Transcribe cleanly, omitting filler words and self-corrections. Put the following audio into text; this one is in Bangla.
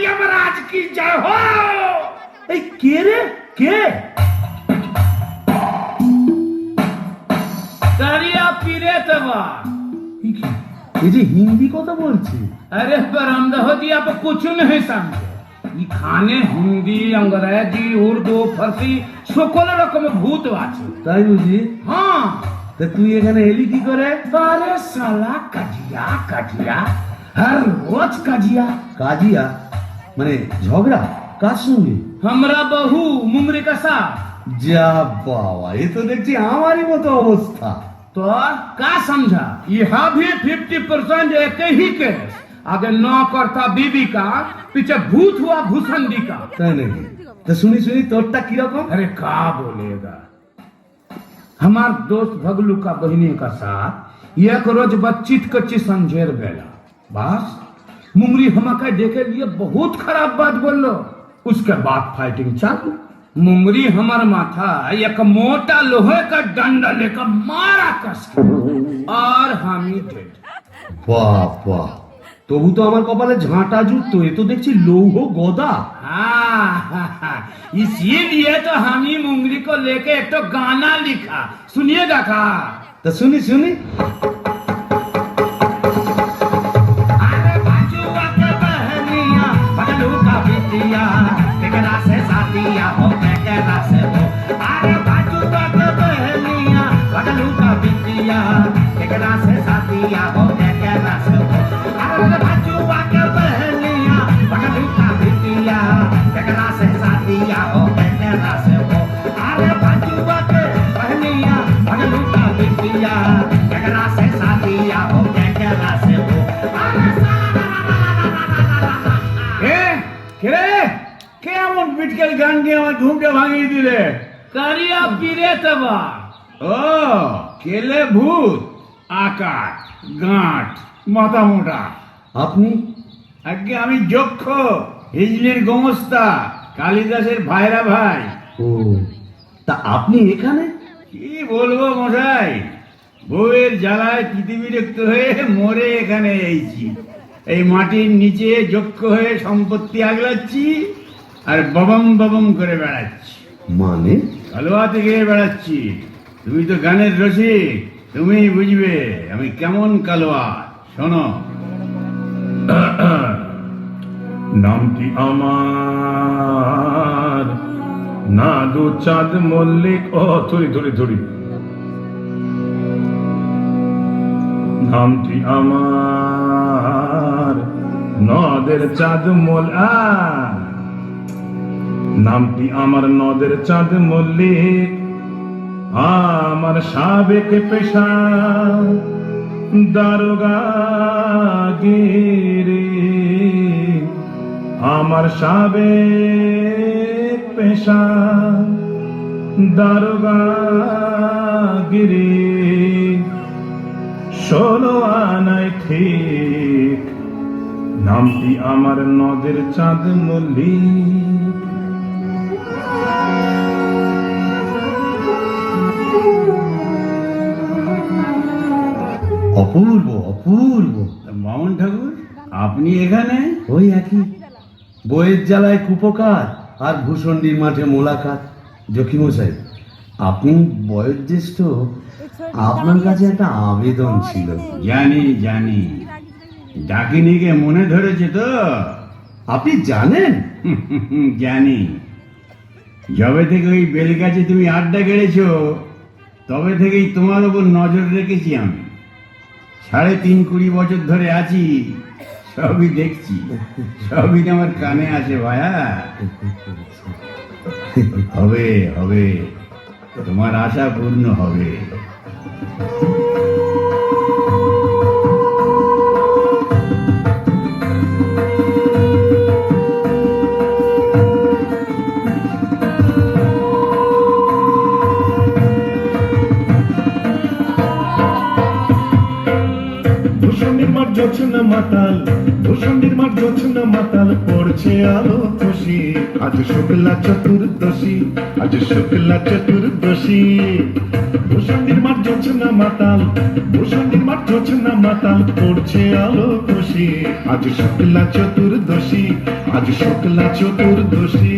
यमराज की जय हो। এই কে রে, কে? करिया पीरे तबा। এই কি? এই যে হিন্দি কথা বলছে। अरे पर हमदहो जी आप कुछ नहीं समझे। ये खाने हिंदी अंग्रेजी उर्दू फारसी সকল রকম ভূত আছে। তাই বুঝি? हाँ তা তুই এখানে এলি কি করে? अरे साला कजिया कजिया हर रोज कजिया। কাজিয়া মানে ঝগড়া? কার সঙ্গে? हमरा बहू मुमरी का साथ। যা বাবা, এ তো দেখছি আমারই মতো অবস্থা। तो क्या समझा? यहाँ भी 50% एक ही केस। आगे नौकर था बीबी का, पीछे भूत हुआ भूसंडी का। তাই নাকি? তা শুনি শুনি তোরটা কিরকম? अरे क्या बोलेगा? हमार दोस्त भगलू का बहनी का साथ एक रोज बच्चित कच्ची संझेर बेला बस मुमरी हमका देखे लिए बहुत खराब बात बोलो। उसके बाद फाइटिंग चालू। मुमरी हमार माथा एक मोटा लोहे का डंडा लेकर मारा कस के और हम ही डेड। বাবা, তবু তো আমার কপালে ঝাঁটা জুটতো, এ তো দেখছি লৌহ গদা। हाँ, इसीलिए तो हम ही मुंगरी को लेके एक तो गाना लिखा, सुनिएगा का? তা শুনি শুনি। अरे बाजुआ के बहनिया, बगलू का बिटिया, केकरा से साथिया हो, केकरा से हो। अरे बाजुआ के बहनिया, बगलू का बिटिया, केकरा से साथिया हो, केकरा से हो। अरे बाजुआ के बहनिया, बगलू का बिटिया, केकरा से साथिया हो, केकरा से हो। अरे बाजुआ के बहनिया, बगलू का बिटिया, केकरा से साथिया हो, केकरा से हो। কেমন পিটকেল গান দিয়ে আমার ঘুমটা ভাঙিয়ে দিলে? কারিয়া পীরে তবা। ও কেলে ভূত, আকাশ গাঁট মাথা মোটা। আপনি? আগে আমি যক্ষ, হিজলির গোমস্তা, কালিদাসের ভাইরা ভাই। ও, তা আপনি এখানে? কি বলবো মশাই, বউয়ের জ্বালায় পৃথিবীরক্ত হয়ে মরে এখানে এইছি। এই মাটির নিচে যক্ষ হয়ে সম্পত্তি আগলাচ্ছি আর ববম ববম করে বেড়াচ্ছি। মানে? কালোয়াতে গিয়ে বেড়াচ্ছি। তুমি তো গানের রসিক, তুমি বুঝবে আমি কেমন কালোয়া। শোনো, নামটি আমার নাদু চাঁদ মল্লিক। ও থরি থরি থরি। নামটি আমার নদের চাঁদ নামটি আমার নদের চাঁদ মল্লিক। আমার সাবেক পেশা দারোগাগিরি। আমার সাবেক পেশা দারোগাগিরি। 16 আনায় ঠিক নামটি আমার নদের চাঁদ মল্লিক। অপূর্ব অপূর্ব। মামুন ঠাকুর আপনি এখানে? ওই একই, বইয়ের জ্বালায় কুপকার আর ভূষণ্ডির মাঠে মোলাকাত। জকিমশাই, আপনি বয়োজ্যেষ্ঠ, আপনার কাছে একটা আবেদন ছিল। জানি জানি, ডাকিনিকে মনে ধরেছে তো? আপনি জানেন? জানি। যবে থেকে ওই বেলগাছে তুমি আড্ডা গেড়েছো তবে থেকেই তোমার উপর নজর রেখেছি আমি। 3.5 বছর ধরে আছি, সবই দেখছি, সবই আমার কানে আসে ভায়া। হবে হবে, তোমার আশা পূর্ণ হবে। ভূষণী ভূষণ্ডির মার জোছনা মাতাল, ভূষণ্ডির মার জোছনা মাতাল, পড়ছে আলো খুশি। আজ শুক্লা চতুর্দশী, আজ শুক্লা চতুর্দশী। ভূষণ্ডির মার জোছনা মাতাল, ভূষণ্ডির মার জোছনা মাতাল, পড়ছে আলো খুশি। আজ শুক্লা চতুর্দশী, আজ শুক্লা চতুর্দশী।